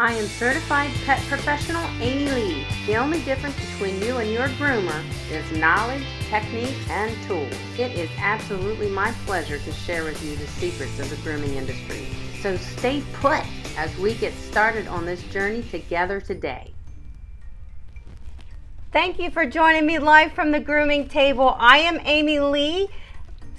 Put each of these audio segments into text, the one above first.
I am certified pet professional Amy Lee. The only difference between you and your groomer is knowledge, techniques, and tools. It is absolutely my pleasure to share with you the secrets of the grooming industry. So stay put as we get started on this journey together today. Thank you for joining me live from the grooming table. I am Amy Lee,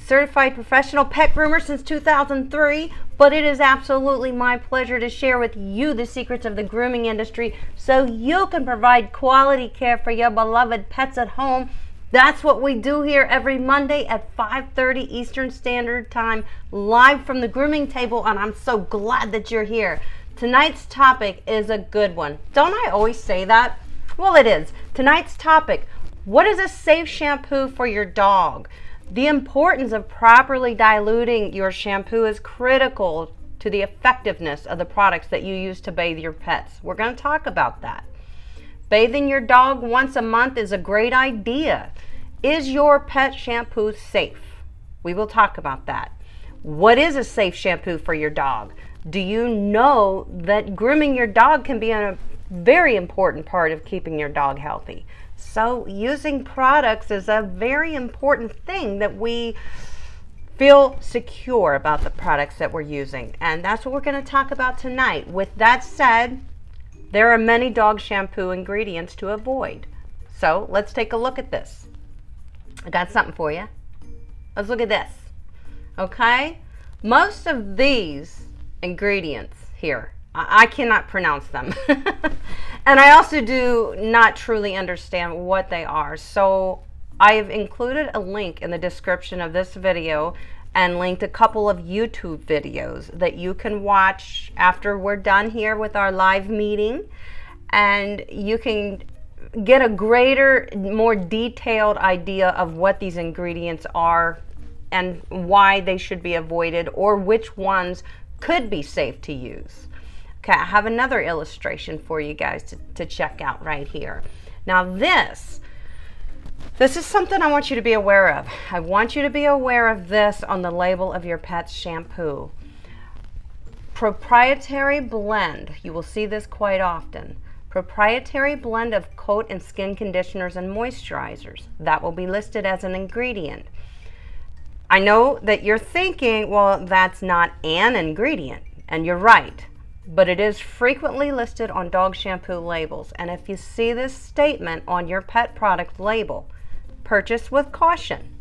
certified professional pet groomer since 2003, but it is absolutely my pleasure to share with you the secrets of the grooming industry so you can provide quality care for your beloved pets at home. That's what we do here every Monday at 5:30 Eastern Standard Time, live from the grooming table, and I'm so glad that you're here. Tonight's topic is a good one. Don't I always say that? Well, it is. Tonight's topic, what is a safe shampoo for your dog? The importance of properly diluting your shampoo is critical to the effectiveness of the products that you use to bathe your pets. We're going to talk about that. Bathing your dog once a month is a great idea. Is your pet shampoo safe? We will talk about that. What is a safe shampoo for your dog? Do you know that grooming your dog can be a very important part of keeping your dog healthy? So using products is a very important thing that we feel secure about the products that we're using. And that's what we're going to talk about tonight. With that said, there are many dog shampoo ingredients to avoid. So let's take a look at this. I got something for you. Let's look at this. Okay? Most of these ingredients here, I cannot pronounce them. And I also do not truly understand what they are. So I've included a link in the description of this video and linked a couple of YouTube videos that you can watch after we're done here with our live meeting. And you can get a greater, more detailed idea of what these ingredients are and why they should be avoided or which ones could be safe to use. Okay, I have another illustration for you guys to check out right here. Now this is something I want you to be aware of. I want you to be aware of this on the label of your pet's shampoo. Proprietary blend, you will see this quite often. Proprietary blend of coat and skin conditioners and moisturizers. That will be listed as an ingredient. I know that you're thinking, well, that's not an ingredient, and you're right. But it is frequently listed on dog shampoo labels. And if you see this statement on your pet product label, purchase with caution.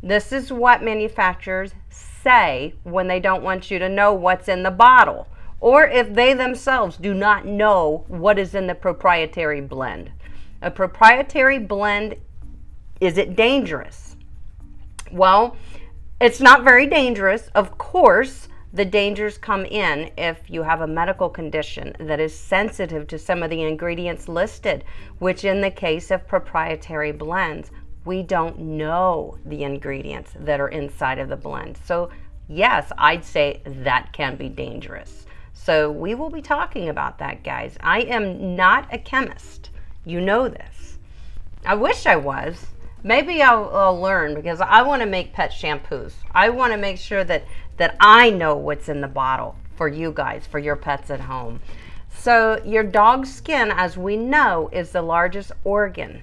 This is what manufacturers say when they don't want you to know what's in the bottle, or if they themselves do not know what is in the proprietary blend. A proprietary blend, is it dangerous? Well, it's not very dangerous, of course. The dangers come in if you have a medical condition that is sensitive to some of the ingredients listed, which in the case of proprietary blends, we don't know the ingredients that are inside of the blend. So yes, I'd say that can be dangerous. So we will be talking about that, guys. I am not a chemist. You know this. I wish I was. Maybe I'll learn, because I want to make pet shampoos. I want to make sure that I know what's in the bottle for you guys, for your pets at home. So your dog's skin, as we know, is the largest organ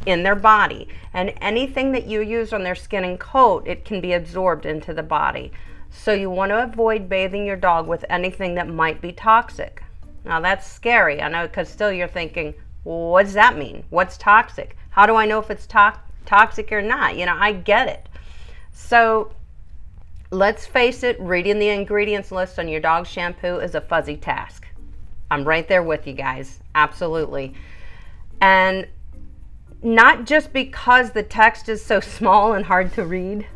in their body. And anything that you use on their skin and coat, it can be absorbed into the body. So you want to avoid bathing your dog with anything that might be toxic. Now that's scary, I know, because still you're thinking, well, what does that mean? What's toxic? How do I know if it's toxic or not? You know, I get it. So let's face it, reading the ingredients list on your dog's shampoo is a fuzzy task. I'm right there with you guys, absolutely. And not just because the text is so small and hard to read,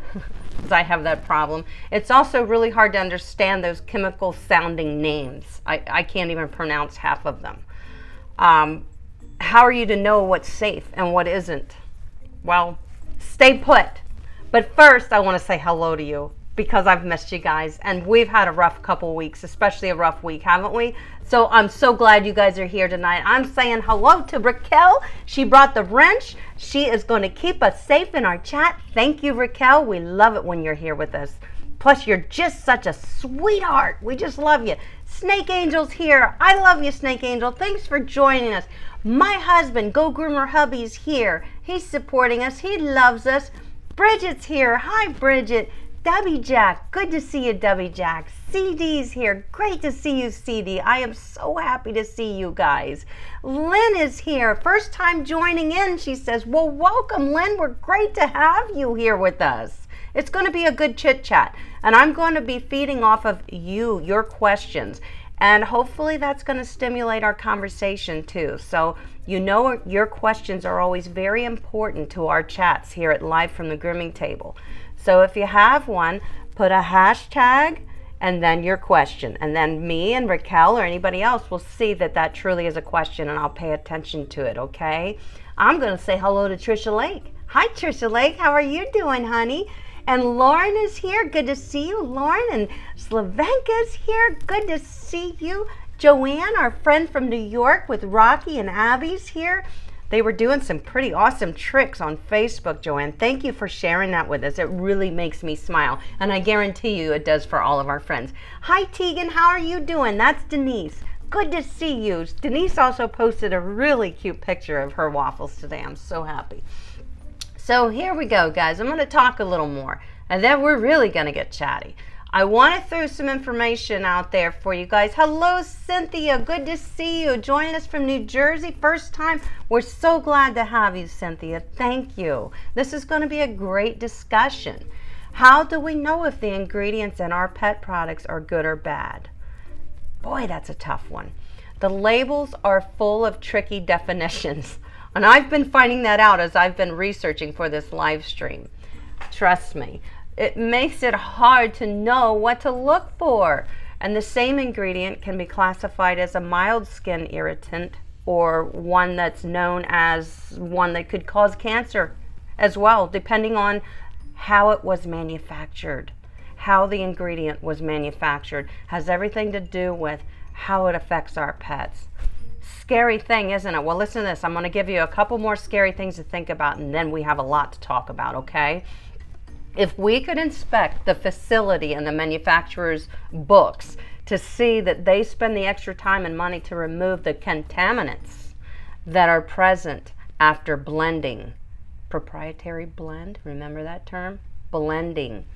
because I have that problem. It's also really hard to understand those chemical sounding names. I can't even pronounce half of them. How are you to know what's safe and what isn't? Well, stay put. But first, I want to say hello to you, because I've missed you guys, and we've had a rough couple weeks, especially a rough week, haven't we? So I'm so glad you guys are here tonight. I'm saying hello to Raquel. She brought the wrench. She is going to keep us safe in our chat. Thank you, Raquel. We love it when you're here with us. Plus, you're just such a sweetheart. We just love you. Snake Angel's here. I love you, Snake Angel. Thanks for joining us. My husband, Go Groomer Hubby's here. He's supporting us. He loves us. Bridget's here. Hi, Bridget. Debbie Jack. Good to see you, Debbie Jack. CD's here. Great to see you, CD. I am so happy to see you guys. Lynn is here. First time joining in, she says. Well, welcome, Lynn. We're great to have you here with us. It's going to be a good chit chat, and I'm going to be feeding off of your questions, and hopefully that's going to stimulate our conversation too. So you know your questions are always very important to our chats here at Live from the Grooming Table. So if you have one, put a hashtag and then your question, and then me and Raquel or anybody else will see that that truly is a question, and I'll pay attention to it, okay? I'm going to say hello to Trisha Lake. Hi, Trisha Lake. How are you doing, honey? And Lauren is here. Good to see you, Lauren. And Slavenka's here. Good to see you. Joanne, our friend from New York with Rocky and Abby's here. They were doing some pretty awesome tricks on Facebook, Joanne. Thank you for sharing that with us. It really makes me smile. And I guarantee you it does for all of our friends. Hi, Tegan. How are you doing? That's Denise. Good to see you. Denise also posted a really cute picture of her waffles today. I'm so happy. So here we go, guys. I'm going to talk a little more, and then we're really going to get chatty. I want to throw some information out there for you guys. Hello, Cynthia. Good to see you. Joining us from New Jersey. First time. We're so glad to have you, Cynthia. Thank you. This is going to be a great discussion. How do we know if the ingredients in our pet products are good or bad? Boy, that's a tough one. The labels are full of tricky definitions. And I've been finding that out as I've been researching for this live stream. Trust me, it makes it hard to know what to look for. And the same ingredient can be classified as a mild skin irritant or one that's known as one that could cause cancer as well, depending on how it was manufactured. How the ingredient was manufactured has everything to do with how it affects our pets. Scary thing, isn't it? Well, listen to this. I'm going to give you a couple more scary things to think about, and then we have a lot to talk about, okay? If we could inspect the facility and the manufacturer's books to see that they spend the extra time and money to remove the contaminants that are present after blending. Proprietary blend, remember that term? Blending.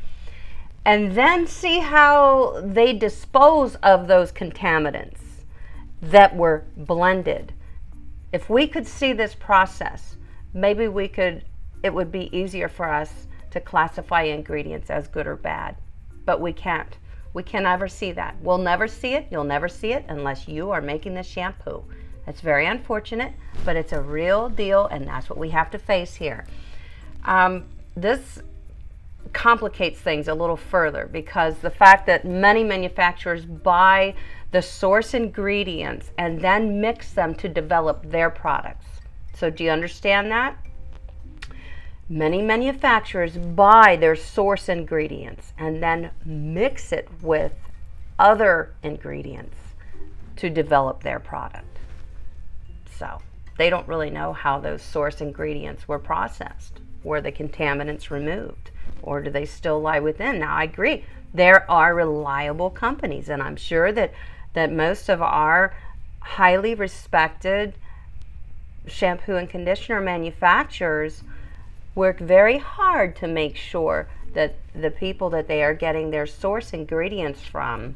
And then see how they dispose of those contaminants that were blended. If we could see this process, maybe it would be easier for us to classify ingredients as good or bad. But we can't. We can never see that. We'll never see it. You'll never see it unless you are making the shampoo. It's very unfortunate, but it's a real deal, and that's what we have to face here. This complicates things a little further because the fact that many manufacturers buy the source ingredients and then mix them to develop their products. So do you understand that? Many manufacturers buy their source ingredients and then mix it with other ingredients to develop their product. So they don't really know how those source ingredients were processed. Were the contaminants removed? Or do they still lie within? Now, I agree. There are reliable companies, and I'm sure that most of our highly respected shampoo and conditioner manufacturers work very hard to make sure that the people that they are getting their source ingredients from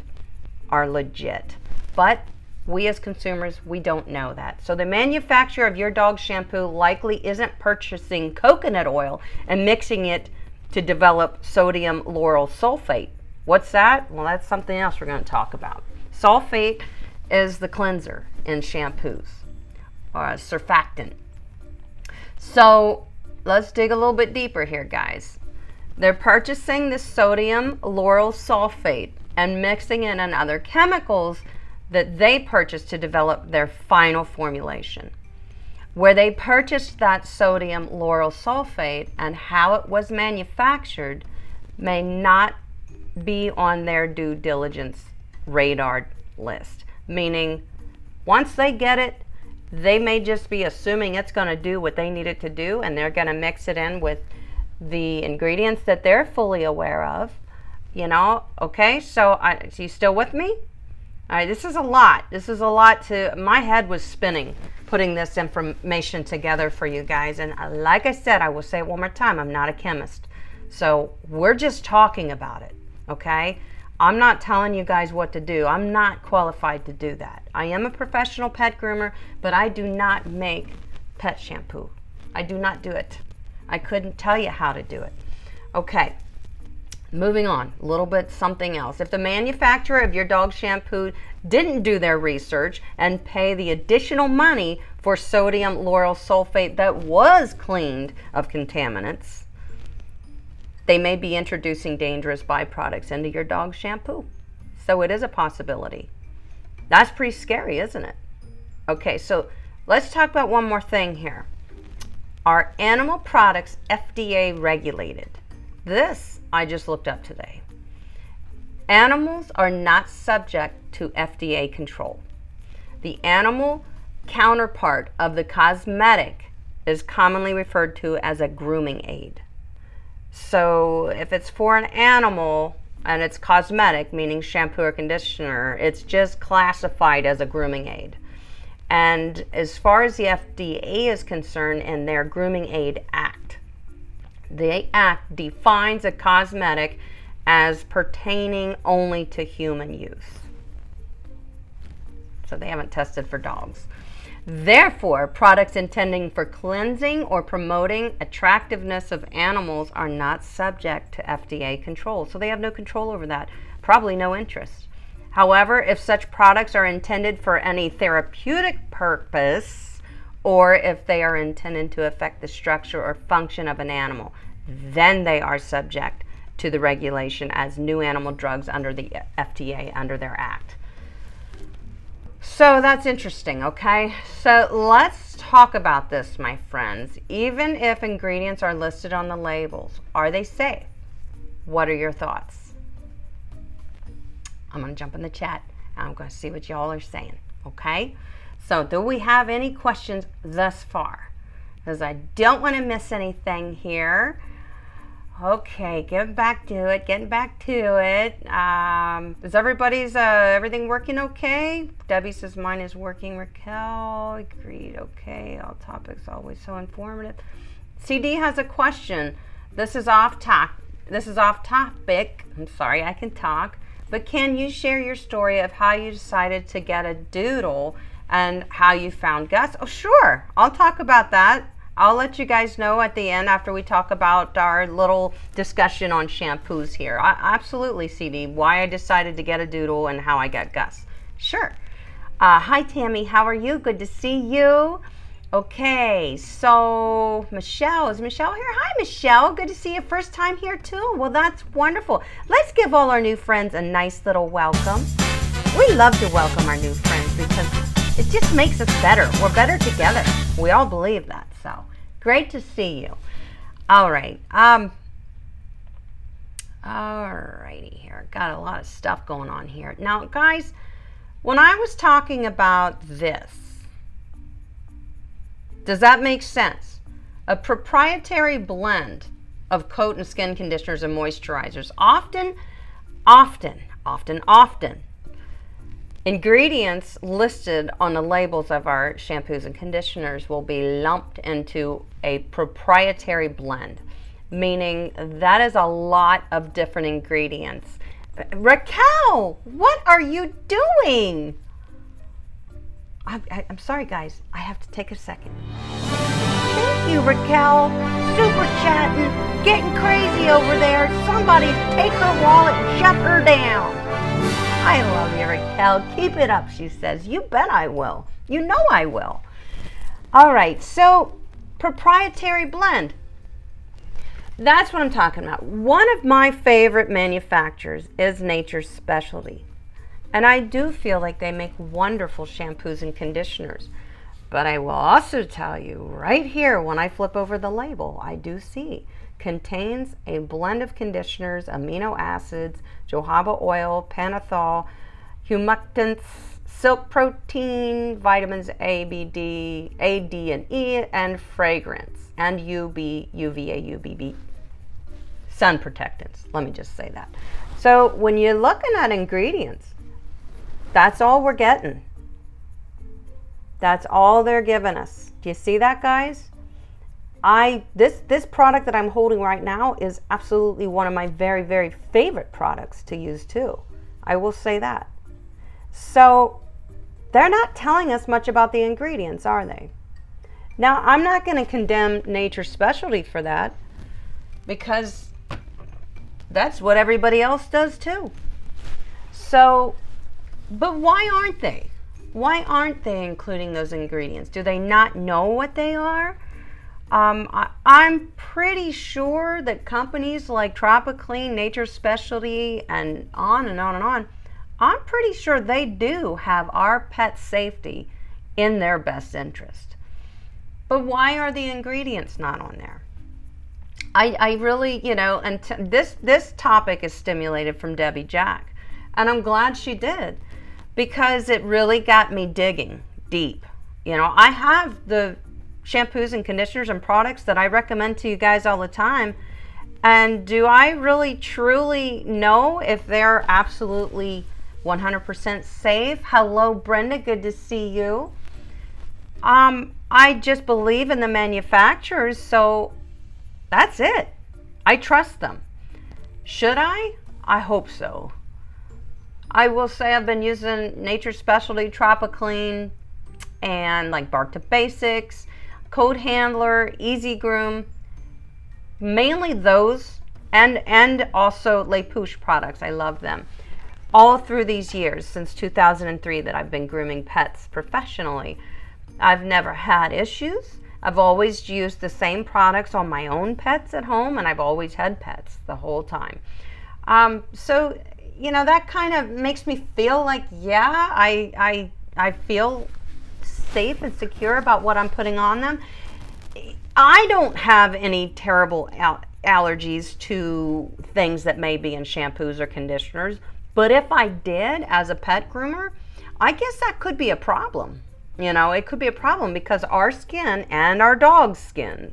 are legit. But we as consumers, we don't know that. So the manufacturer of your dog's shampoo likely isn't purchasing coconut oil and mixing it to develop sodium lauryl sulfate. What's that? Well, that's something else we're going to talk about. Sulfate is the cleanser in shampoos, or a surfactant. So let's dig a little bit deeper here, guys. They're purchasing the sodium lauryl sulfate and mixing in other chemicals that they purchased to develop their final formulation. Where they purchased that sodium lauryl sulfate and how it was manufactured may not be on their due diligence radar list. Meaning, once they get it, they may just be assuming it's going to do what they need it to do, and they're going to mix it in with the ingredients that they're fully aware of. You know, okay, so you still with me? All right, this is a lot. This is a lot to, my head was spinning putting this information together for you guys. And like I said, I will say it one more time, I'm not a chemist. So we're just talking about it, okay? I'm not telling you guys what to do. I'm not qualified to do that. I am a professional pet groomer, but I do not make pet shampoo. I do not do it. I couldn't tell you how to do it. Okay. Moving on, a little bit something else. If the manufacturer of your dog shampoo didn't do their research and pay the additional money for sodium lauryl sulfate that was cleaned of contaminants, they may be introducing dangerous byproducts into your dog's shampoo. So it is a possibility. That's pretty scary, isn't it? Okay, so let's talk about one more thing here. Are animal products FDA regulated? This I just looked up today. Animals are not subject to FDA control. The animal counterpart of the cosmetic is commonly referred to as a grooming aid. So if it's for an animal and it's cosmetic, meaning shampoo or conditioner, it's just classified as a grooming aid. And as far as the FDA is concerned in their Grooming Aid Act, the Act defines a cosmetic as pertaining only to human use. So they haven't tested for dogs. Therefore, products intending for cleansing or promoting attractiveness of animals are not subject to FDA control. So they have no control over that, probably no interest. However, if such products are intended for any therapeutic purpose, or if they are intended to affect the structure or function of an animal, then they are subject to the regulation as new animal drugs under the FDA, under their act. So that's interesting, okay? So let's talk about this, my friends. Even if ingredients are listed on the labels, are they safe? What are your thoughts? I'm going to jump in the chat and I'm going to see what y'all are saying, okay? So do we have any questions thus far? Because I don't want to miss anything here. Okay, getting back to it. Is everything working okay? Debbie says mine is working. Raquel, agreed. Okay, all topics always so informative. CD has a question. This is off topic. I'm sorry, I can talk. But can you share your story of how you decided to get a doodle and how you found Gus? Oh, sure. I'll talk about that. I'll let you guys know at the end after we talk about our little discussion on shampoos here. Absolutely, CD, why I decided to get a doodle and how I got Gus. Sure. Hi, Tammy. How are you? Good to see you. Okay, so Michelle, is Michelle here? Hi, Michelle. Good to see you. First time here, too. Well, that's wonderful. Let's give all our new friends a nice little welcome. We love to welcome our new friends because it just makes us better. We're better together. We all believe that. So great to see you. All right. Alrighty here. Got a lot of stuff going on here. Now, guys, when I was talking about this, does that make sense? A proprietary blend of coat and skin conditioners and moisturizers. Often, ingredients listed on the labels of our shampoos and conditioners will be lumped into a proprietary blend, meaning that is a lot of different ingredients. Raquel, what are you doing? I'm sorry, guys. I have to take a second. Thank you, Raquel. Super chatting, getting crazy over there. Somebody take her wallet and shut her down. I love you, Raquel. Keep it up, she says. You bet I will. You know I will. All right, so proprietary blend. That's what I'm talking about. One of my favorite manufacturers is Nature's Specialty. And I do feel like they make wonderful shampoos and conditioners. But I will also tell you right here when I flip over the label, I do see contains a blend of conditioners, amino acids, jojoba oil, pentothal, humectants, silk protein, vitamins A, B, D, and E, and fragrance, and UVA, UVB, sun protectants. Let me just say that. So when you're looking at ingredients, That's all we're getting. That's all they're giving us. Do you see that, guys? This product that I'm holding right now is absolutely one of my very, very favorite products to use too. I will say that. So they're not telling us much about the ingredients, are they? Now, I'm not going to condemn Nature's Specialty for that, because that's what everybody else does too. So, but why aren't they? Why aren't they including those ingredients? Do they not know what they are? I'm pretty sure that companies like Tropiclean, Nature's Specialty, and on and on and on, I'm pretty sure they do have our pet safety in their best interest. But why are the ingredients not on there? I really, you know, and this topic is stimulated from Debbie Jack, and I'm glad she did, because it really got me digging deep. You know, I have the shampoos and conditioners and products that I recommend to you guys all the time, and do I really truly know if they're absolutely 100% safe? Hello, Brenda, good to see you. I just believe in the manufacturers, so that's it. I trust them. Should I? I hope so. I will say I've been using Nature's Specialty, Tropiclean, and like Bark to Basics, Code Handler, Easy Groom, mainly those, and also Les Pouches products. I love them. All through these years, since 2003 that I've been grooming pets professionally, I've never had issues. I've always used the same products on my own pets at home, and I've always had pets the whole time. So, you know, that kind of makes me feel like, yeah, I feel safe and secure about what I'm putting on them. I don't have any terrible allergies to things that may be in shampoos or conditioners, but if I did as a pet groomer, I guess that could be a problem. You know, it could be a problem because our skin and our dog's skin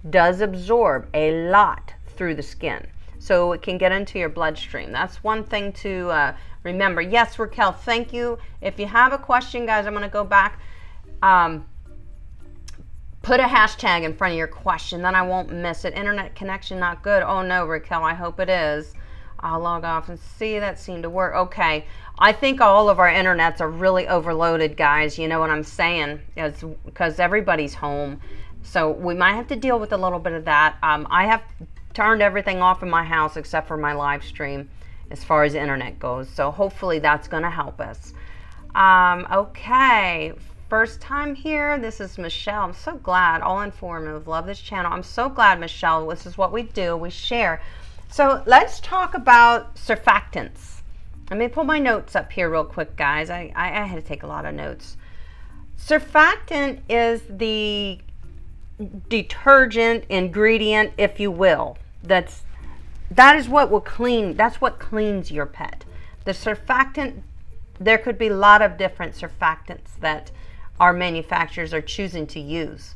does absorb a lot through the skin. So it can get into your bloodstream. That's one thing to remember. Yes, Raquel, thank you. If you have a question, guys, I'm going to go back. Put a hashtag in front of your question, then I won't miss it. Internet connection not good. Oh no, Raquel, I hope it is. I'll log off and see. That seemed to work. Okay. I think all of our internets are really overloaded, guys. You know what I'm saying? It's because everybody's home. So we might have to deal with a little bit of that. I have turned everything off in my house except for my live stream as far as internet goes. So hopefully that's going to help us. Okay. First time here. This is Michelle. I'm so glad. All informative. Love this channel. I'm so glad, Michelle. This is what we do. We share. So let's talk about surfactants. Let me pull my notes up here real quick, guys. I had to take a lot of notes. Surfactant is the detergent ingredient, if you will. That is what will clean. That's what cleans your pet. The surfactant, there could be a lot of different surfactants that our manufacturers are choosing to use.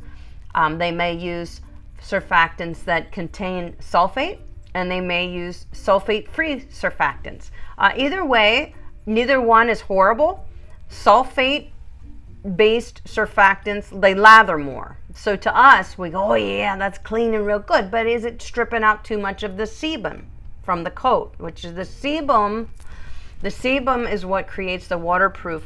They may use surfactants that contain sulfate, and they may use sulfate-free surfactants. Either way, neither one is horrible. Sulfate-based surfactants, they lather more. So to us, we go, oh yeah, that's clean and real good, but is it stripping out too much of the sebum from the coat, which is the sebum. The sebum is what creates the waterproof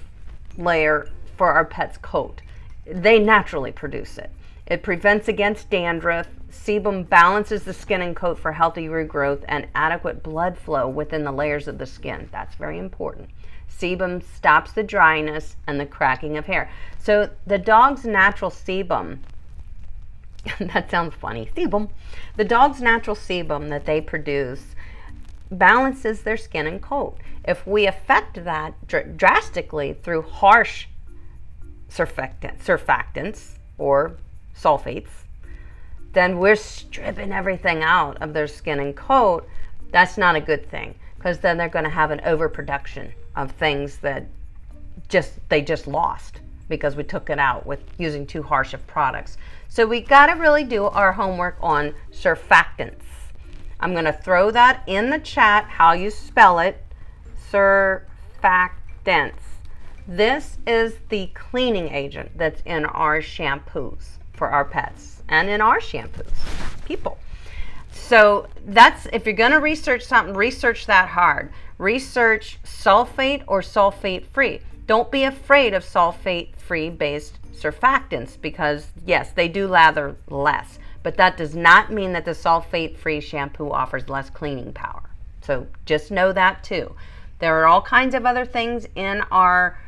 layer for our pet's coat. They naturally produce it. It prevents against dandruff. Sebum balances the skin and coat for healthy regrowth and adequate blood flow within the layers of the skin. That's very important. Sebum stops the dryness and the cracking of hair. So the dog's natural sebum, that sounds funny, sebum. The dog's natural sebum that they produce balances their skin and coat. If we affect that drastically through harsh surfactants or sulfates, then we're stripping everything out of their skin and coat. That's not a good thing, because then they're going to have an overproduction of things that they just lost because we took it out with using too harsh of products. So we got to really do our homework on surfactants. I'm going to throw that in the chat, how you spell it, surfactants. This is the cleaning agent that's in our shampoos for our pets and in our shampoos, people. So that's, if you're going to research something, research that hard. Research sulfate or sulfate free. Don't be afraid of sulfate free based surfactants, because yes, they do lather less, but that does not mean that the sulfate free shampoo offers less cleaning power. So just know that too. There are all kinds of other things in our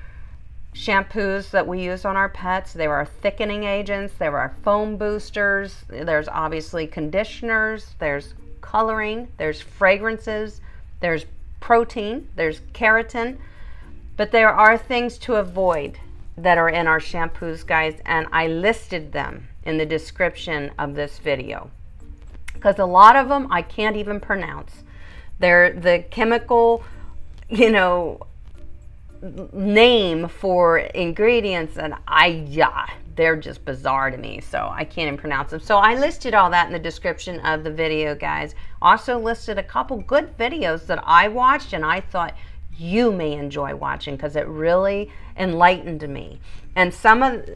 shampoos that we use on our pets. There are thickening agents, there are foam boosters, there's obviously conditioners, there's coloring, there's fragrances, there's protein, there's keratin, but there are things to avoid that are in our shampoos, guys, and I listed them in the description of this video because a lot of them I can't even pronounce. They're the chemical, you know, name for ingredients, and they're just bizarre to me, so I can't even pronounce them. So I listed all that in the description of the video, guys. Also listed a couple good videos that I watched and I thought you may enjoy watching because it really enlightened me. And some of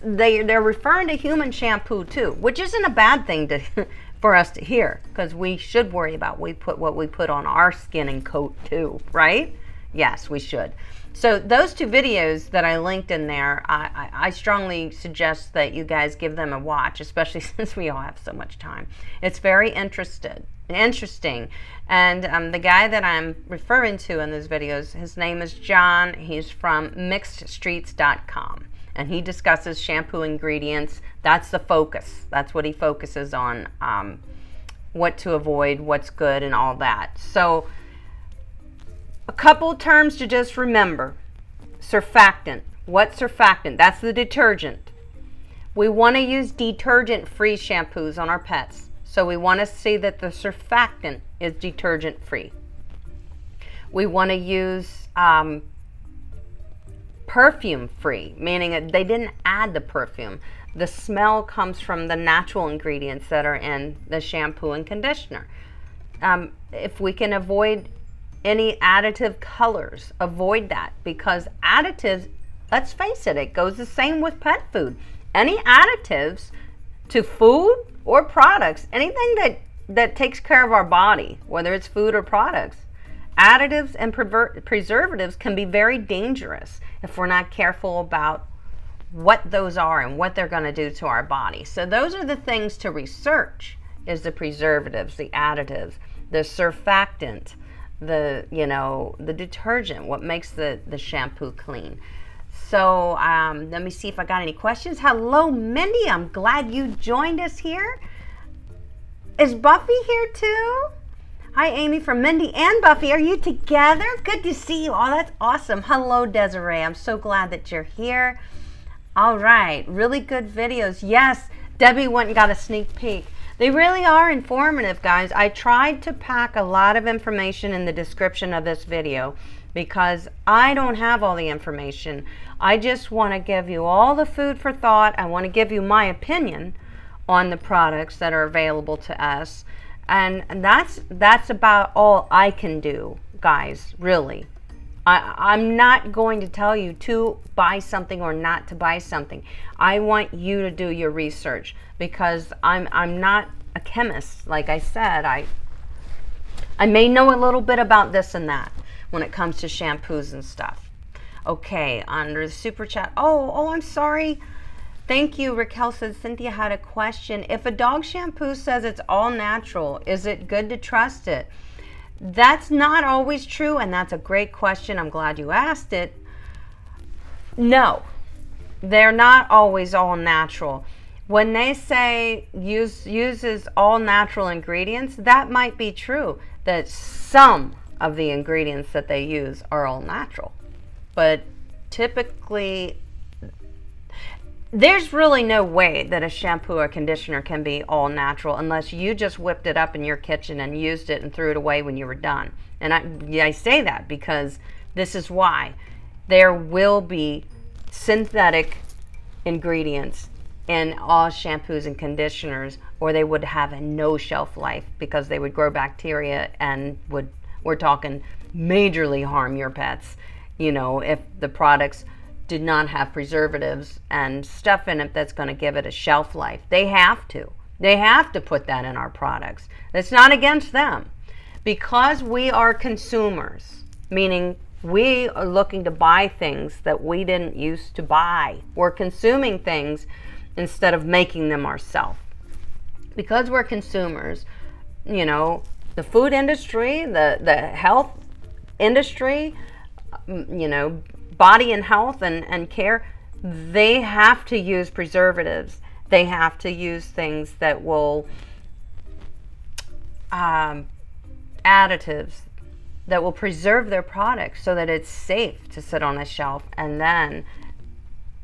they're referring to human shampoo too, which isn't a bad thing to for us to hear, because we should worry about what we put on our skin and coat too, right? Yes, we should. So those two videos that I linked in there, I strongly suggest that you guys give them a watch, especially since we all have so much time. It's very interesting. And the guy that I'm referring to in those videos, his name is John. He's from mixedstreets.com. And he discusses shampoo ingredients. That's the focus. That's what he focuses on, what to avoid, what's good, and all that. So a couple terms to just remember. Surfactant. What's surfactant? That's the detergent. We want to use detergent-free shampoos on our pets. So we want to see that the surfactant is detergent-free. We want to use perfume-free, meaning that they didn't add the perfume. The smell comes from the natural ingredients that are in the shampoo and conditioner. If we can avoid any additive colors, avoid that, because additives, let's face it, it goes the same with pet food. Any additives to food or products, anything that takes care of our body, whether it's food or products, additives and preservatives can be very dangerous if we're not careful about what those are and what they're going to do to our body. So those are the things to research, is the preservatives, the additives, the surfactant, the detergent, what makes the shampoo clean. So let me see if I got any questions. Hello, Mindy. I'm glad you joined us here. Is Buffy here too? Hi, Amy from Mindy and Buffy. Are you together? Good to see you. Oh, that's awesome. Hello, Desiree. I'm so glad that you're here. All right. Really good videos. Yes, Debbie went and got a sneak peek. They really are informative, guys. I tried to pack a lot of information in the description of this video because I don't have all the information. I just want to give you all the food for thought. I want to give you my opinion on the products that are available to us. And that's about all I can do, guys, really. I'm not going to tell you to buy something or not to buy something. I want you to do your research, because I'm not a chemist. Like I said, I may know a little bit about this and that when it comes to shampoos and stuff. Okay, under the super chat. Oh, I'm sorry. Thank you. Raquel said Cynthia had a question. If a dog shampoo says it's all natural, is it good to trust it? That's not always true, and that's a great question. I'm glad you asked it. No, they're not always all natural. When they say uses all natural ingredients, that might be true, that some of the ingredients that they use are all natural. But typically, there's really no way that a shampoo or conditioner can be all natural unless you just whipped it up in your kitchen and used it and threw it away when you were done. And I say that because this is why. There will be synthetic ingredients in all shampoos and conditioners, or they would have a no shelf life because they would grow bacteria and we're talking majorly harm your pets. you know, if the products did not have preservatives and stuff in it that's going to give it a shelf life. They have to. They have to put that in our products. It's not against them. Because we are consumers, meaning we are looking to buy things that we didn't used to buy. We're consuming things instead of making them ourselves. Because we're consumers, you know, the food industry, the health industry, you know, body and health and care, they have to use preservatives. They have to use things that will, additives that will preserve their products so that it's safe to sit on a shelf and then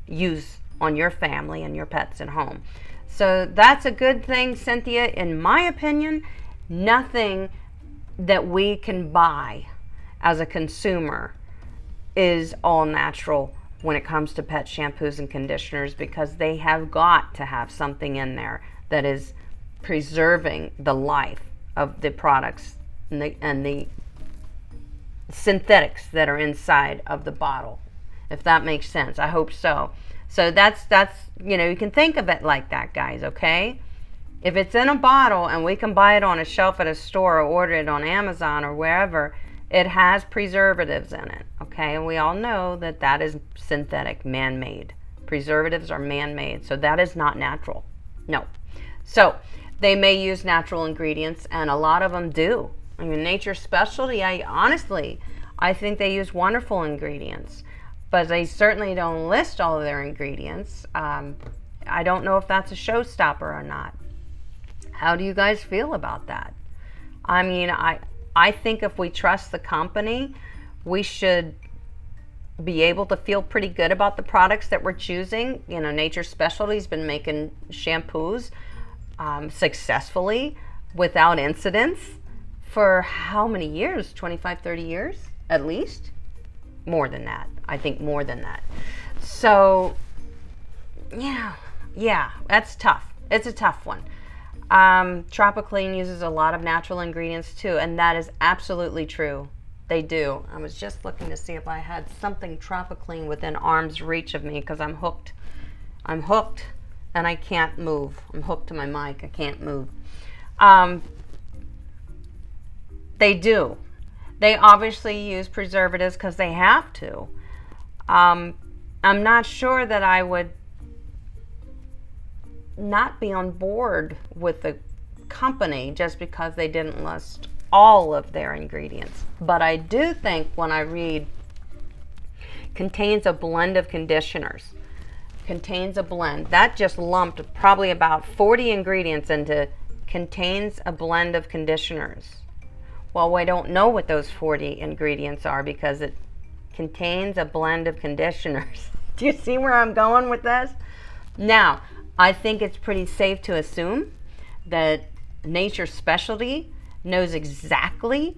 use on your family and your pets at home. So that's a good thing, Cynthia. In my opinion, nothing that we can buy as a consumer is all natural when it comes to pet shampoos and conditioners, because they have got to have something in there that is preserving the life of the products and the synthetics that are inside of the bottle, if that makes sense. I hope so. So that's you know, you can think of it like that, guys, okay? If it's in a bottle and we can buy it on a shelf at a store or order it on Amazon or wherever, it has preservatives in it, okay? And we all know that that is synthetic, man-made. Preservatives are man-made, so that is not natural. No. So they may use natural ingredients, and a lot of them do. I mean, Nature's Specialty, I think they use wonderful ingredients, but they certainly don't list all of their ingredients. I don't know if that's a showstopper or not. How do you guys feel about that? I mean, I think if we trust the company, we should be able to feel pretty good about the products that we're choosing. You know, Nature's Specialty's been making shampoos successfully without incidents for how many years? 25, 30 years at least? More than that. I think more than that. So, yeah, that's tough. It's a tough one. Tropiclean uses a lot of natural ingredients too, and that is absolutely true. They do. I was just looking to see if I had something Tropiclean within arm's reach of me, because I'm hooked. I'm hooked and I can't move. I'm hooked to my mic. I can't move. They do. They obviously use preservatives because they have to. I'm not sure that I would not be on board with the company just because they didn't list all of their ingredients. But I do think when I read contains a blend of conditioners, contains a blend, that just lumped probably about 40 ingredients into contains a blend of conditioners. Well, we don't know what those 40 ingredients are because it contains a blend of conditioners. Do you see where I'm going with this? Now, I think it's pretty safe to assume that Nature's Specialty knows exactly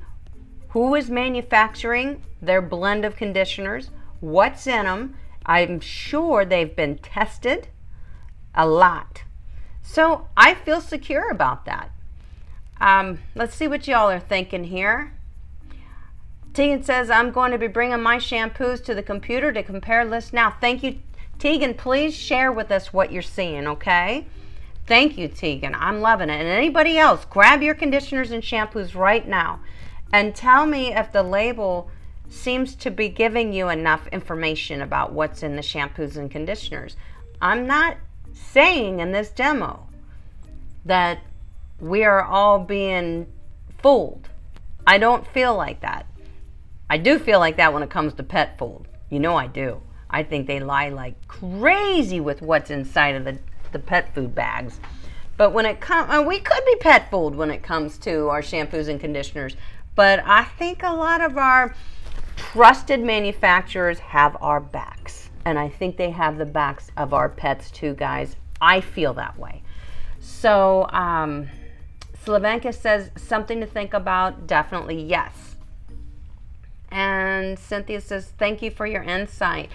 who is manufacturing their blend of conditioners, what's in them. I'm sure they've been tested a lot. So I feel secure about that. Let's see what y'all are thinking here. Tegan says, I'm going to be bringing my shampoos to the computer to compare lists now. Thank you, Tegan. Please share with us what you're seeing, okay? Thank you, Tegan. I'm loving it. And anybody else, grab your conditioners and shampoos right now and tell me if the label seems to be giving you enough information about what's in the shampoos and conditioners. I'm not saying in this demo that we are all being fooled. I don't feel like that. I do feel like that when it comes to pet food. You know I do. I think they lie like crazy with what's inside of the pet food bags. But when it comes, we could be pet fooled when it comes to our shampoos and conditioners. But I think a lot of our trusted manufacturers have our backs. And I think they have the backs of our pets too, guys. I feel that way. So, Slavenka says, something to think about. Definitely yes. And Cynthia says, thank you for your insight.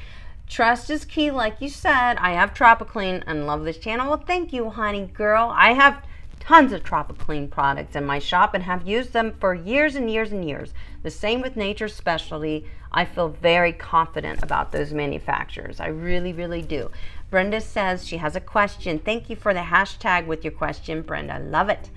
Trust is key, like you said. I have Tropiclean and love this channel. Well, thank you, honey girl. I have tons of Tropiclean products in my shop and have used them for years and years and years. The same with Nature's Specialty. I feel very confident about those manufacturers. I really, really do. Brenda says she has a question. Thank you for the hashtag with your question, Brenda. Love it.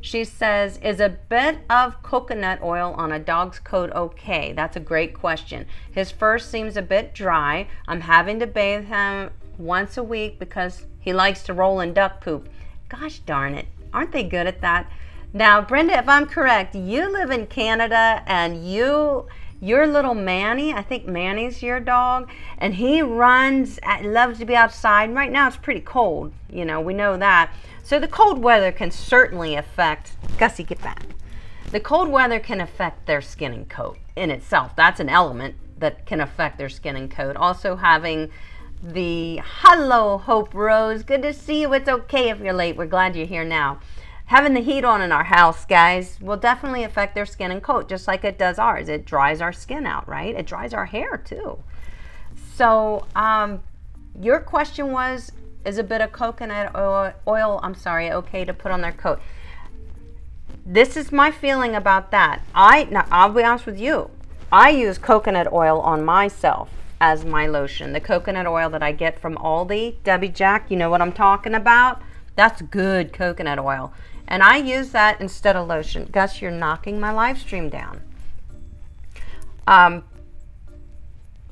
She says, is a bit of coconut oil on a dog's coat okay? That's a great question. His fur seems a bit dry. I'm having to bathe him once a week because he likes to roll in duck poop. Gosh darn it. Aren't they good at that? Now, Brenda, if I'm correct, you live in Canada and your little Manny, I think Manny's your dog, and he loves to be outside. Right now it's pretty cold, we know that. So the cold weather can certainly affect, Gussie, get back. The cold weather can affect their skin and coat in itself. That's an element that can affect their skin and coat. Also having hello, Hope Rose. Good to see you. It's okay if you're late. We're glad you're here now. Having the heat on in our house, guys, will definitely affect their skin and coat, just like it does ours. It dries our skin out, right? It dries our hair, too. So, your question was, is a bit of coconut oil, okay to put on their coat? This is my feeling about that. Now, I'll be honest with you. I use coconut oil on myself as my lotion. The coconut oil that I get from Aldi, Debbie Jack, you know what I'm talking about? That's good coconut oil. And I use that instead of lotion. Gus, you're knocking my live stream down.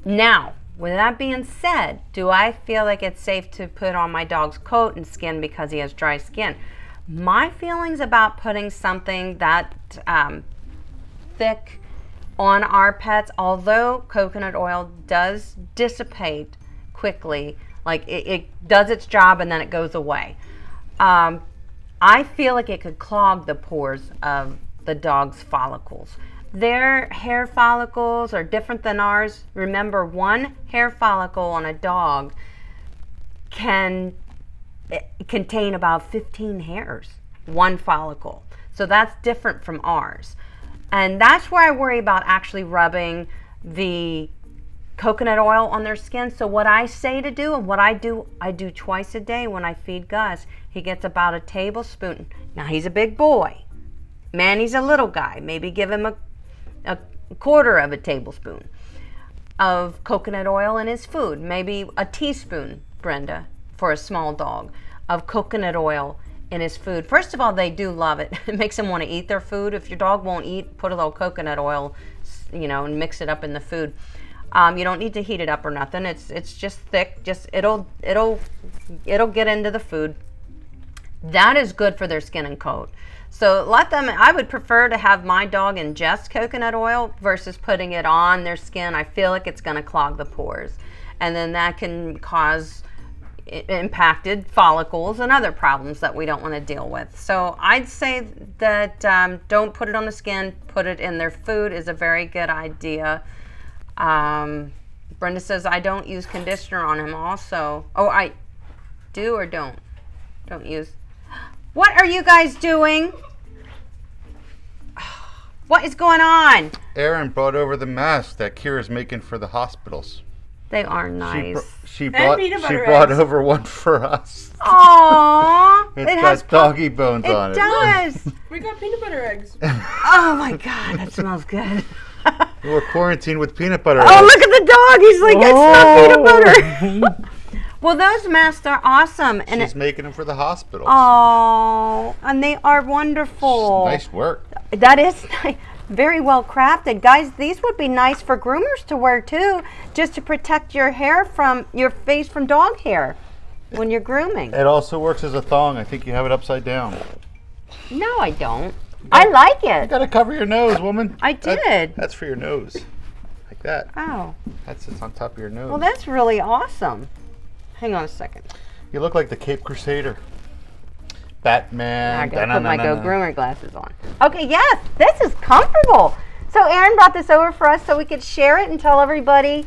Now, with that being said, do I feel like it's safe to put on my dog's coat and skin because he has dry skin? My feelings about putting something that thick on our pets, although coconut oil does dissipate quickly, like it does its job and then it goes away. I feel like it could clog the pores of the dog's follicles. Their hair follicles are different than ours. Remember, one hair follicle on a dog can contain about 15 hairs, one follicle. So that's different from ours. And that's where I worry about actually rubbing the coconut oil on their skin. So what I say to do and what I do twice a day when I feed Gus. He gets about a tablespoon. Now he's a big boy. Manny's a little guy. Maybe give him a quarter of a tablespoon of coconut oil in his food. Maybe a teaspoon, Brenda, for a small dog, of coconut oil in his food. First of all, they do love it. It makes them want to eat their food. If your dog won't eat, put a little coconut oil, and mix it up in the food. You don't need to heat it up or nothing. It's just thick. Just it'll get into the food. That is good for their skin and coat. So I would prefer to have my dog ingest coconut oil versus putting it on their skin. I feel like it's going to clog the pores. And then that can cause impacted follicles and other problems that we don't want to deal with. So I'd say that don't put it on the skin, put it in their food is a very good idea. Brenda says, I don't use conditioner on him also. Oh, I do or don't? Don't use. What are you guys doing? What is going on? Erin brought over the mask that Kira's making for the hospitals. They are nice. She brought over one for us. Aww. It has doggy bones on it. It does. We got peanut butter eggs. Oh my God, that smells good. We're quarantined with peanut butter eggs. Oh, look at the dog. He's like, it's not peanut butter. Well, those masks are awesome. And she's making them for the hospitals. Oh, and they are wonderful. Nice work. That is nice. Very well crafted. Guys, these would be nice for groomers to wear too, just to protect your hair from your face from dog hair when you're grooming. It also works as a thong. I think you have it upside down. No, I don't. I like it. You got to cover your nose, woman. I did. That's for your nose. Like that. Oh. That's on top of your nose. Well, that's really awesome. Hang on a second. You look like the Cape Crusader. Batman. I gotta put my Go Groomer glasses on. Okay, yes, this is comfortable. So Erin brought this over for us so we could share it and tell everybody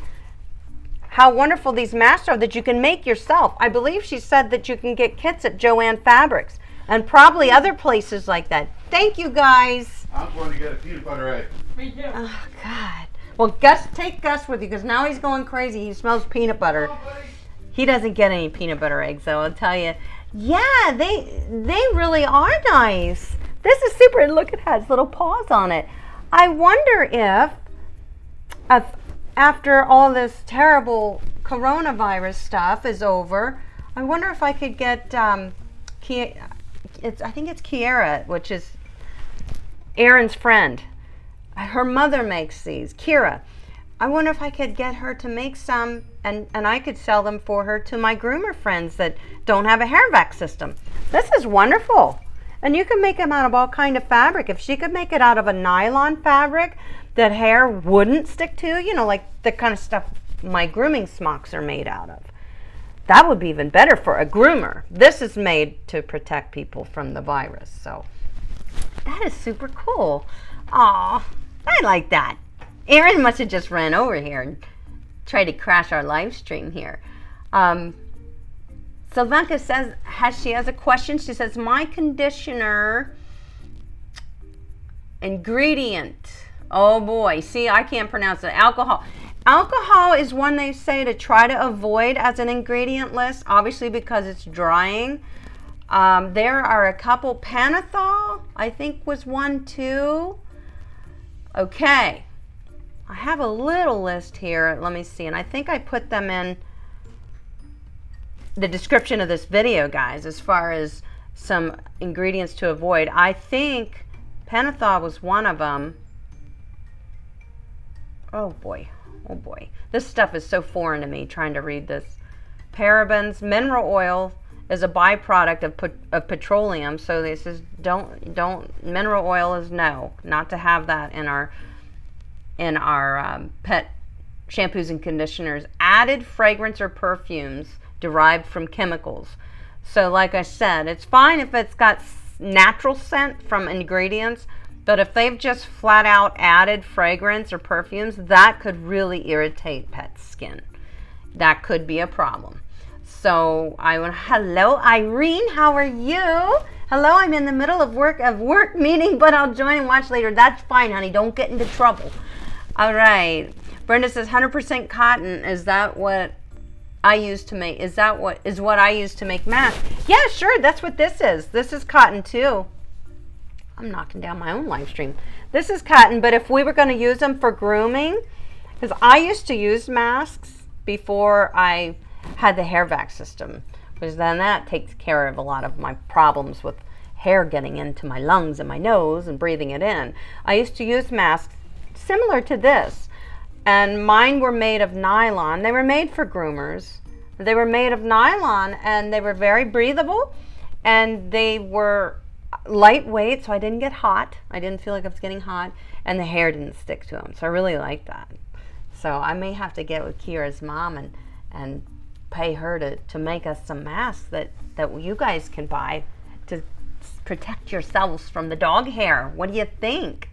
how wonderful these masks are that you can make yourself. I believe she said that you can get kits at Joann Fabrics and probably other places like that. Thank you, guys. I'm going to get a peanut butter egg. Me too. Oh, God. Well, take Gus with you because now he's going crazy. He smells peanut butter. Oh, he doesn't get any peanut butter eggs, though, I'll tell you. Yeah, they really are nice. This is super. And look, it has little paws on it. I wonder if after all this terrible coronavirus stuff is over, I wonder if I could get I think it's Kiera, which is Aaron's friend. Her mother makes these, Kira. I wonder if I could get her to make some and I could sell them for her to my groomer friends that don't have a hair vac system. This is wonderful. And you can make them out of all kind of fabric. If she could make it out of a nylon fabric that hair wouldn't stick to, you know, like the kind of stuff my grooming smocks are made out of. That would be even better for a groomer. This is made to protect people from the virus. So that is super cool. Aw, I like that. Erin must have just ran over here and tried to crash our live stream here. Sylvanka says, she has a question. She says, my conditioner ingredient. Oh boy, see, I can't pronounce it. Alcohol. Alcohol is one they say to try to avoid as an ingredient list, obviously because it's drying. There are a couple. Panathol, I think, was one too. Okay. I have a little list here. Let me see. And I think I put them in the description of this video, guys, as far as some ingredients to avoid. I think Panathol was one of them. Oh boy. Oh boy. This stuff is so foreign to me trying to read this. Parabens, mineral oil is a byproduct of petroleum. So this is mineral oil is no, not to have that in our pet shampoos and conditioners. Added fragrance or perfumes derived from chemicals. So like I said, it's fine if it's got natural scent from ingredients, but if they've just flat out added fragrance or perfumes, that could really irritate pet skin. That could be a problem. So hello Irene, how are you? Hello, I'm in the middle of work meeting, but I'll join and watch later. That's fine, honey, don't get into trouble. All right. Brenda says 100% cotton. Is that what I use to make? Is what I use to make masks? Yeah, sure. That's what this is. This is cotton too. I'm knocking down my own live stream. This is cotton, but if we were going to use them for grooming, because I used to use masks before I had the hair vac system, because then that takes care of a lot of my problems with hair getting into my lungs and my nose and breathing it in. I used to use masks similar to this, and mine were made of nylon. They were made for groomers. They were made of nylon, and they were very breathable, and they were lightweight, so I didn't get hot. I didn't feel like I was getting hot, and the hair didn't stick to them, so I really like that. So I may have to get with Kira's mom and pay her to make us some masks that you guys can buy to protect yourselves from the dog hair. What do you think?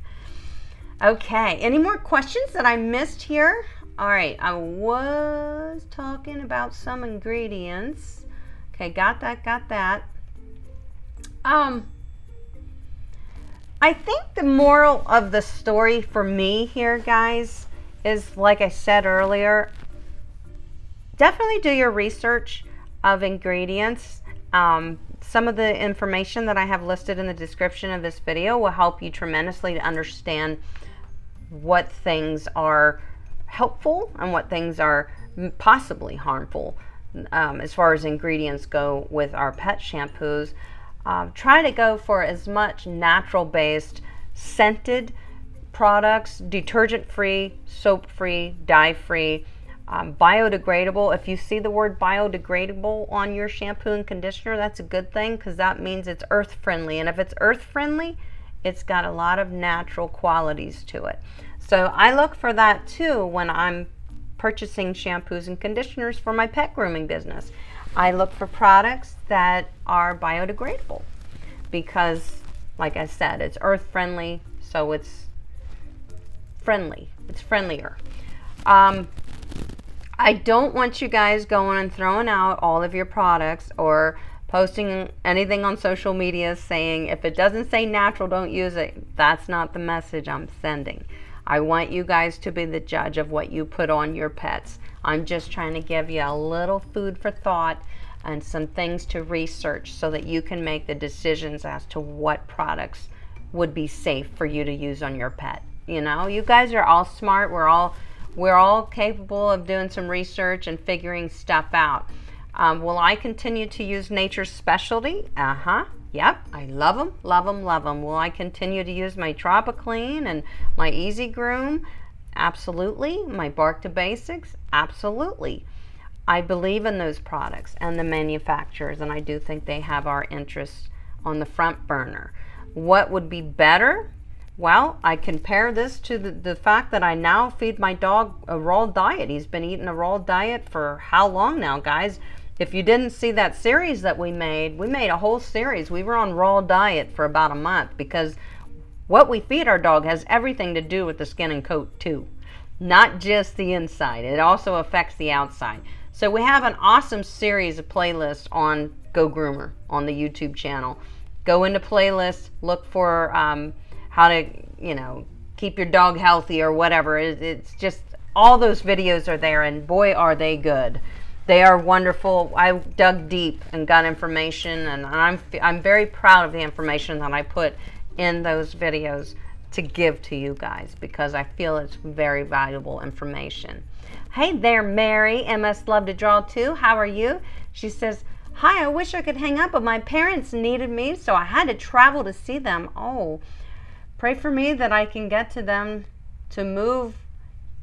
Okay, any more questions that I missed here? All right, I was talking about some ingredients. Okay, got that. I think the moral of the story for me here, guys, is like I said earlier, definitely do your research of ingredients. Some of the information that I have listed in the description of this video will help you tremendously to understand what things are helpful and what things are possibly harmful as far as ingredients go with our pet shampoos. Try to go for as much natural-based scented products, detergent-free, soap-free, dye-free, biodegradable. If you see the word biodegradable on your shampoo and conditioner, that's a good thing, because that means it's earth-friendly. And if it's earth-friendly, it's got a lot of natural qualities to it. So I look for that too when I'm purchasing shampoos and conditioners for my pet grooming business. I look for products that are biodegradable because, like I said, it's earth-friendly, so it's friendly. It's friendlier. I don't want you guys going and throwing out all of your products or posting anything on social media saying, if it doesn't say natural, don't use it. That's not the message I'm sending. I want you guys to be the judge of what you put on your pets. I'm just trying to give you a little food for thought and some things to research so that you can make the decisions as to what products would be safe for you to use on your pet. You know, you guys are all smart. We're all capable of doing some research and figuring stuff out. Will I continue to use Nature's Specialty? Yep, I love them, love them, love them. Will I continue to use my Tropiclean and my Easy Groom? Absolutely. My Bark to Basics? Absolutely. I believe in those products and the manufacturers, and I do think they have our interests on the front burner. What would be better? Well, I compare this to the fact that I now feed my dog a raw diet. He's been eating a raw diet for how long now, guys? If you didn't see that series that we made a whole series. We were on raw diet for about a month because what we feed our dog has everything to do with the skin and coat too. Not just the inside. It also affects the outside. So we have an awesome series of playlists on Go Groomer on the YouTube channel. Go into playlists, look for how to, you know, keep your dog healthy or whatever. It's just all those videos are there, and boy, are they good. They are wonderful. I dug deep and got information, and I'm very proud of the information that I put in those videos to give to you guys because I feel it's very valuable information. Hey there, Mary, MS Love to Draw Too. How are you? She says, hi, I wish I could hang up, but my parents needed me, so I had to travel to see them. Oh, pray for me that I can get to them to move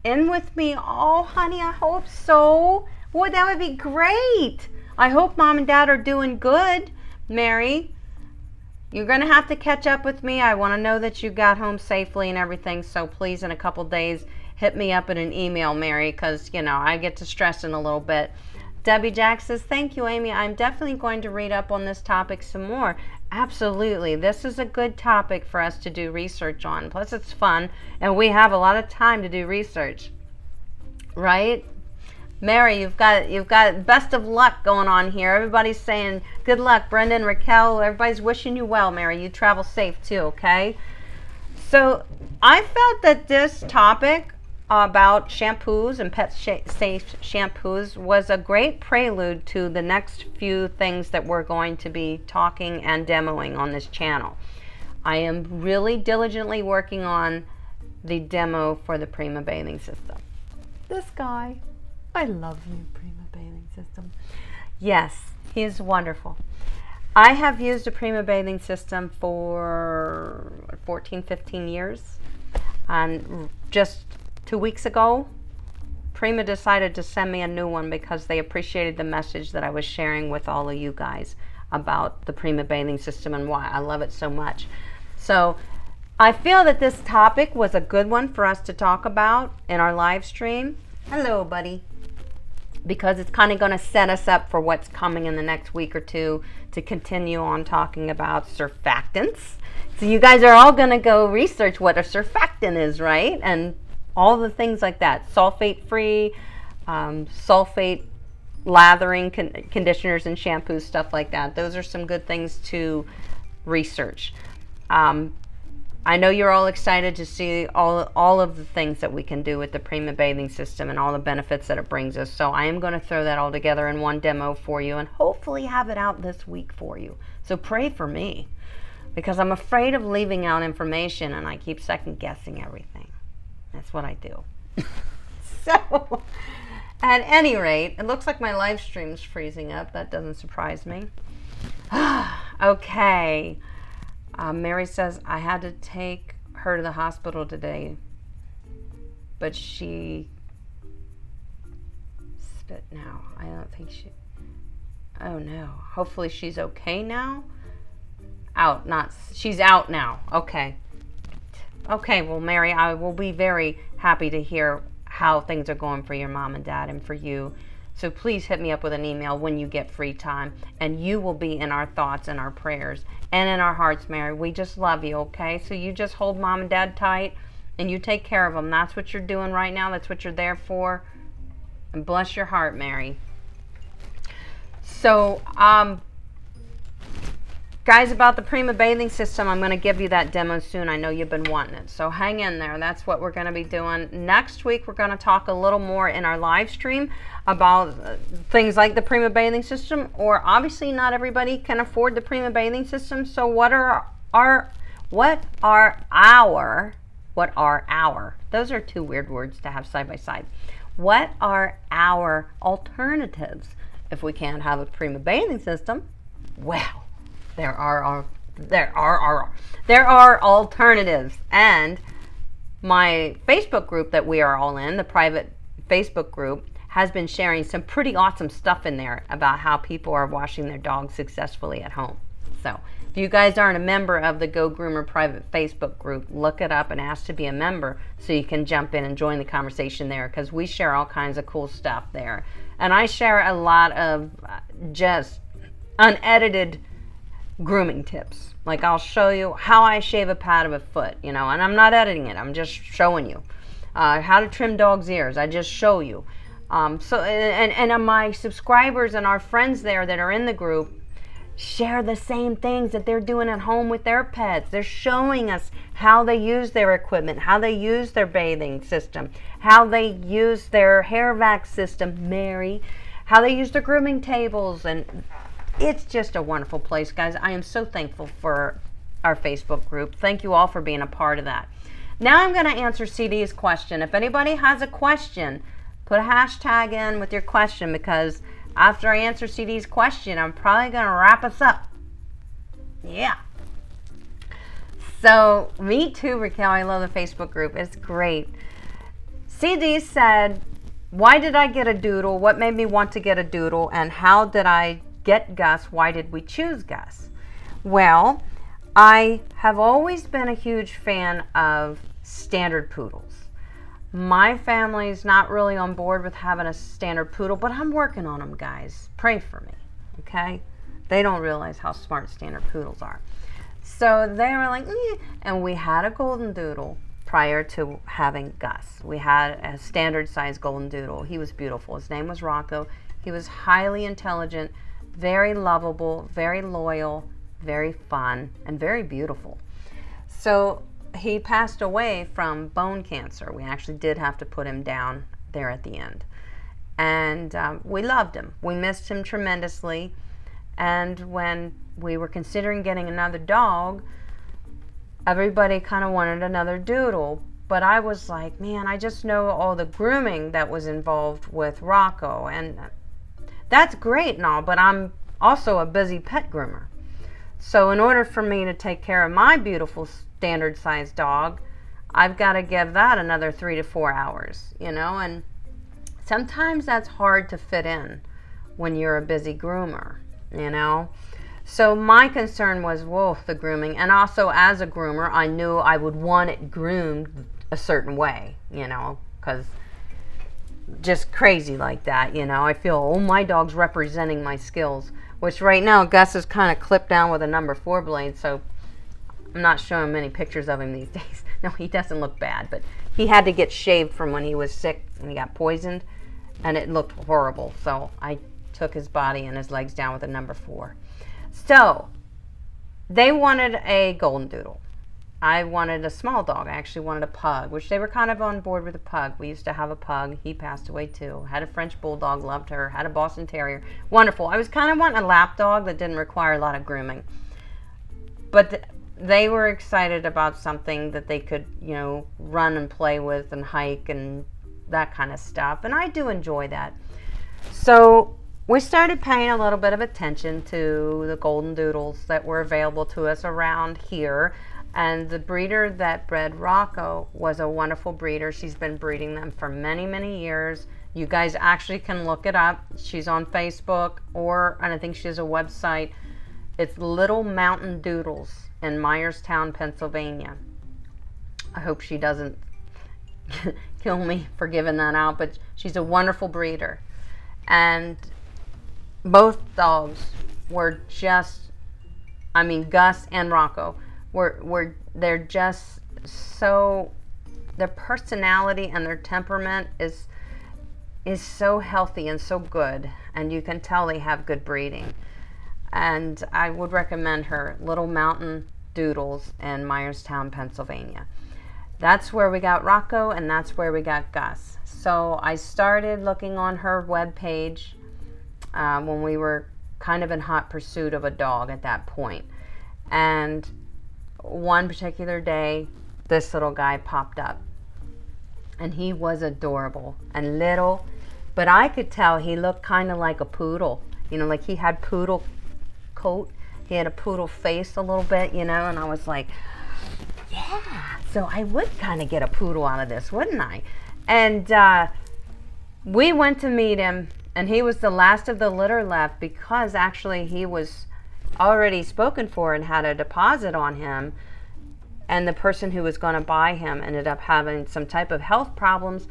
in with me. Oh, honey, I hope so. Boy, that would be great. I hope Mom and Dad are doing good, Mary. You're going to have to catch up with me. I want to know that you got home safely and everything, so please, in a couple days, hit me up in an email, Mary, because, you know, I get to stressing a little bit. Debbie Jack says, thank you, Amy. I'm definitely going to read up on this topic some more. Absolutely. This is a good topic for us to do research on. Plus, it's fun, and we have a lot of time to do research, right? Mary, you've got best of luck going on here. Everybody's saying good luck. Brendan, Raquel, everybody's wishing you well, Mary. You travel safe too, okay? So I felt that this topic about shampoos and pet safe shampoos was a great prelude to the next few things that we're going to be talking and demoing on this channel. I am really diligently working on the demo for the Prima bathing system. This guy, I love you, Prima bathing system. Yes, he is wonderful. I have used a Prima bathing system for 14, 15 years, and just 2 weeks ago, Prima decided to send me a new one because they appreciated the message that I was sharing with all of you guys about the Prima bathing system and why I love it so much. So I feel that this topic was a good one for us to talk about in our live stream. Hello, buddy. Because it's kind of going to set us up for what's coming in the next week or two to continue on talking about surfactants. So you guys are all going to go research what a surfactant is, right? And all the things like that. Sulfate-free, sulfate lathering conditioners and shampoos, stuff like that. Those are some good things to research. I know you're all excited to see all of the things that we can do with the Prima bathing system and all the benefits that it brings us. So I am going to throw that all together in one demo for you and hopefully have it out this week for you. So pray for me because I'm afraid of leaving out information and I keep second guessing everything. That's what I do. So at any rate, it looks like my live stream's freezing up. That doesn't surprise me. Okay. Mary says, I had to take her to the hospital today, but she spit now. I don't think she, oh no. Hopefully she's okay now. She's out now. Okay. Okay, well, Mary, I will be very happy to hear how things are going for your mom and dad and for you. So please hit me up with an email when you get free time, and you will be in our thoughts and our prayers and in our hearts, Mary. We just love you, okay? So you just hold mom and dad tight and you take care of them. That's what you're doing right now. That's what you're there for. And bless your heart, Mary. So Guys, about the Prima bathing system, I'm going to give you that demo soon. I know you've been wanting it, so hang in there. That's what we're going to be doing. Next week, we're going to talk a little more in our live stream about things like the Prima bathing system, or obviously not everybody can afford the Prima bathing system, so what are our, those are two weird words to have side by side. What are our alternatives if we can't have a Prima bathing system? Well, there are alternatives, and my Facebook group that we are all in, the private Facebook group, has been sharing some pretty awesome stuff in there about how people are washing their dogs successfully at home. So if you guys aren't a member of the Go Groomer private Facebook group, look it up and ask to be a member so you can jump in and join the conversation there, because we share all kinds of cool stuff there. And I share a lot of just unedited grooming tips. Like, I'll show you how I shave a pad of a foot, you know, and I'm not editing it, I'm just showing you how to trim dogs' ears. I just show you. And my subscribers and our friends there that are in the group share the same things that they're doing at home with their pets. They're showing us how they use their equipment, how they use their bathing system, how they use their hair vac system, Mary, how they use their grooming tables, and it's just a wonderful place, guys. I am so thankful for our Facebook group. Thank you all for being a part of that. Now I'm going to answer CD's question. If anybody has a question, put a hashtag in with your question, because after I answer CD's question, I'm probably going to wrap us up. Yeah. So, me too, Raquel. I love the Facebook group. It's great. CD said, why did I get a doodle? What made me want to get a doodle? And how did I get Gus? Why did we choose Gus? Well, I have always been a huge fan of standard poodles. My family's not really on board with having a standard poodle, but I'm working on them, guys. Pray for me, okay? They don't realize how smart standard poodles are. So they were like, and we had a golden doodle prior to having Gus. We had a standard size golden doodle. He was beautiful. His name was Rocco. He was highly intelligent, very lovable, very loyal, very fun, and very beautiful. So he passed away from bone cancer. We actually did have to put him down there at the end. And we loved him. We missed him tremendously. And when we were considering getting another dog, everybody kind of wanted another doodle. But I was like, man, I just know all the grooming that was involved with Rocco. And that's great and all, but I'm also a busy pet groomer. So in order for me to take care of my beautiful standard sized dog, I've got to give that another 3 to 4 hours, you know, and sometimes that's hard to fit in when you're a busy groomer, you know. So my concern was, whoa, the grooming. And also as a groomer, I knew I would want it groomed a certain way, you know, because just crazy like that, you know. I feel, oh, my dog's representing my skills, which right now Gus is kind of clipped down with a number 4 blade, so I'm not showing many pictures of him these days. No, he doesn't look bad, but he had to get shaved from when he was sick and he got poisoned, and it looked horrible. So I took his body and his legs down with a number 4. So they wanted a golden doodle. I wanted a small dog. I actually wanted a pug, which they were kind of on board with a pug. We used to have a pug. He passed away too. Had a French bulldog, loved her. Had a Boston Terrier. Wonderful. I was kind of wanting a lap dog that didn't require a lot of grooming. But they were excited about something that they could, you know, run and play with and hike and that kind of stuff. And I do enjoy that. So we started paying a little bit of attention to the golden doodles that were available to us around here. And the breeder that bred Rocco was a wonderful breeder. She's been breeding them for many, many years. You guys actually can look it up. She's on Facebook, and I think she has a website. It's Little Mountain Doodles in Myerstown, Pennsylvania. I hope she doesn't kill me for giving that out, but she's a wonderful breeder. And both dogs were just, I mean, Gus and Rocco they're just so, their personality and their temperament is so healthy and so good, and you can tell they have good breeding. And I would recommend her, Little Mountain Doodles in Myerstown, Pennsylvania. That's where we got Rocco, and that's where we got Gus. So I started looking on her webpage when we were kind of in hot pursuit of a dog at that point. And one particular day, this little guy popped up. And he was adorable and little, but I could tell he looked kind of like a poodle. You know, like he had poodle coat. He had a poodle face a little bit, you know, and I was like, yeah. So I would kind of get a poodle out of this, wouldn't I? And we went to meet him, and he was the last of the litter left because actually he was already spoken for and had a deposit on him. And the person who was going to buy him ended up having some type of health problems.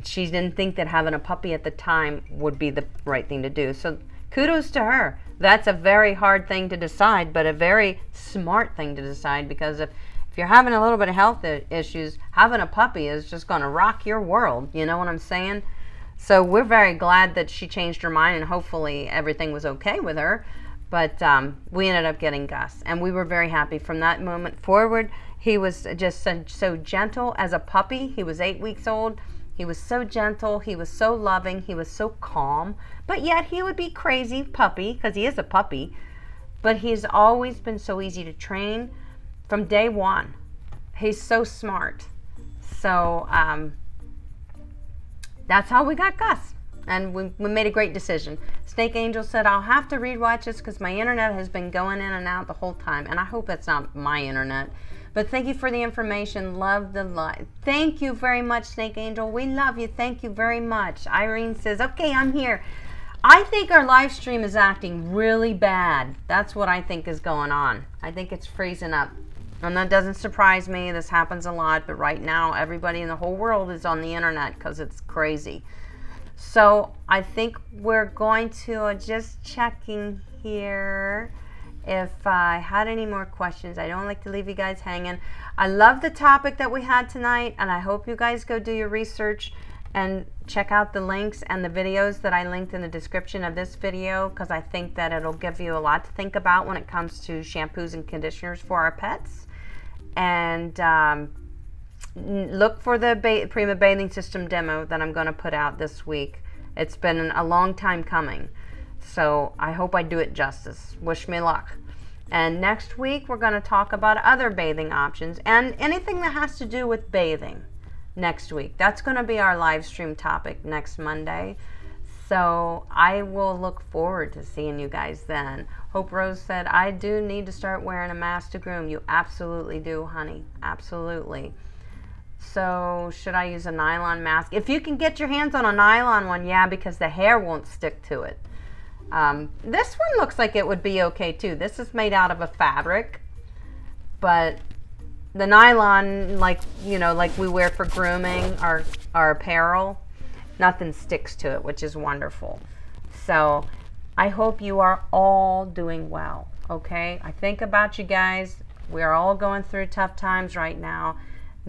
She didn't think that having a puppy at the time would be the right thing to do. So kudos to her. That's a very hard thing to decide, but a very smart thing to decide, because if you're having a little bit of health issues, having a puppy is just going to rock your world. You know what I'm saying? So we're very glad that she changed her mind, and hopefully everything was okay with her. But we ended up getting Gus, and we were very happy from that moment forward. He was just so gentle as a puppy. He was 8 weeks old. He was so gentle. He was so loving. He was so calm. But yet he would be crazy puppy, because he is a puppy. But he's always been so easy to train from day one. He's so smart. So that's how we got Gus. And we made a great decision. Snake Angel said, I'll have to rewatch this because my internet has been going in and out the whole time. And I hope that's not my internet. But thank you for the information. Love the live. Thank you very much, Snake Angel. We love you. Thank you very much. Irene says, okay, I'm here. I think our live stream is acting really bad. That's what I think is going on. I think it's freezing up. And that doesn't surprise me. This happens a lot. But right now, everybody in the whole world is on the internet because it's crazy. So I think we're going to just checking here if I had any more questions. I don't like to leave you guys hanging. I love the topic that we had tonight, and I hope you guys go do your research and check out the links and the videos that I linked in the description of this video, because I think that it'll give you a lot to think about when it comes to shampoos and conditioners for our pets. And look for the Prima Bathing System demo that I'm going to put out this week. It's been a long time coming, so I hope I do it justice. Wish me luck. And next week we're going to talk about other bathing options and anything that has to do with bathing next week. That's going to be our live stream topic next Monday. So I will look forward to seeing you guys then. Hope Rose said, I do need to start wearing a mask to groom. You absolutely do, honey. Absolutely. So should I use a nylon mask? If you can get your hands on a nylon one, yeah, because the hair won't stick to it. This one looks like it would be okay too. This is made out of a fabric, but the nylon, like, you know, like we wear for grooming, our apparel, nothing sticks to it, which is wonderful. So I hope you are all doing well, okay? I think about you guys. We're all going through tough times right now.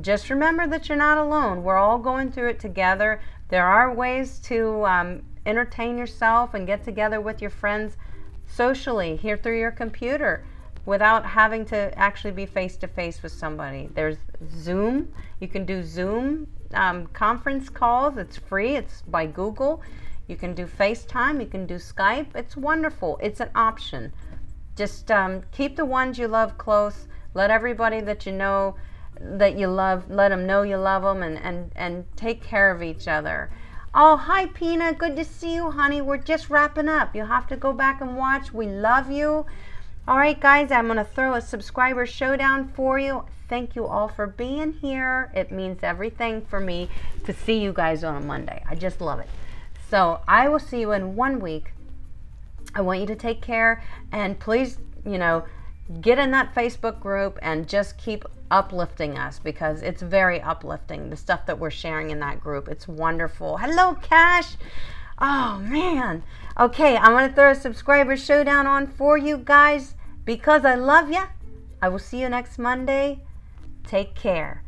Just remember that you're not alone. We're all going through it together. There are ways to entertain yourself and get together with your friends socially here through your computer without having to actually be face-to-face with somebody. There's Zoom. You can do Zoom conference calls. It's free. It's by Google. You can do FaceTime. You can do Skype. It's wonderful. It's an option. Just keep the ones you love close. Let everybody that you know that you love, let them know you love them, and take care of each other. Oh, hi Pina, good to see you, honey. We're just wrapping up. You'll have to go back and watch. We love you. All right, guys, I'm going to throw a subscriber showdown for you. Thank you all for being here. It means everything for me to see you guys on a Monday. I just love it. So I will see you in 1 week. I want you to take care, and please, you know, get in that Facebook group and just keep uplifting us, because it's very uplifting, the stuff that we're sharing in that group. It's wonderful. Hello, Cash. Oh, man. Okay, I'm going to throw a subscriber showdown on for you guys because I love you. I will see you next Monday. Take care.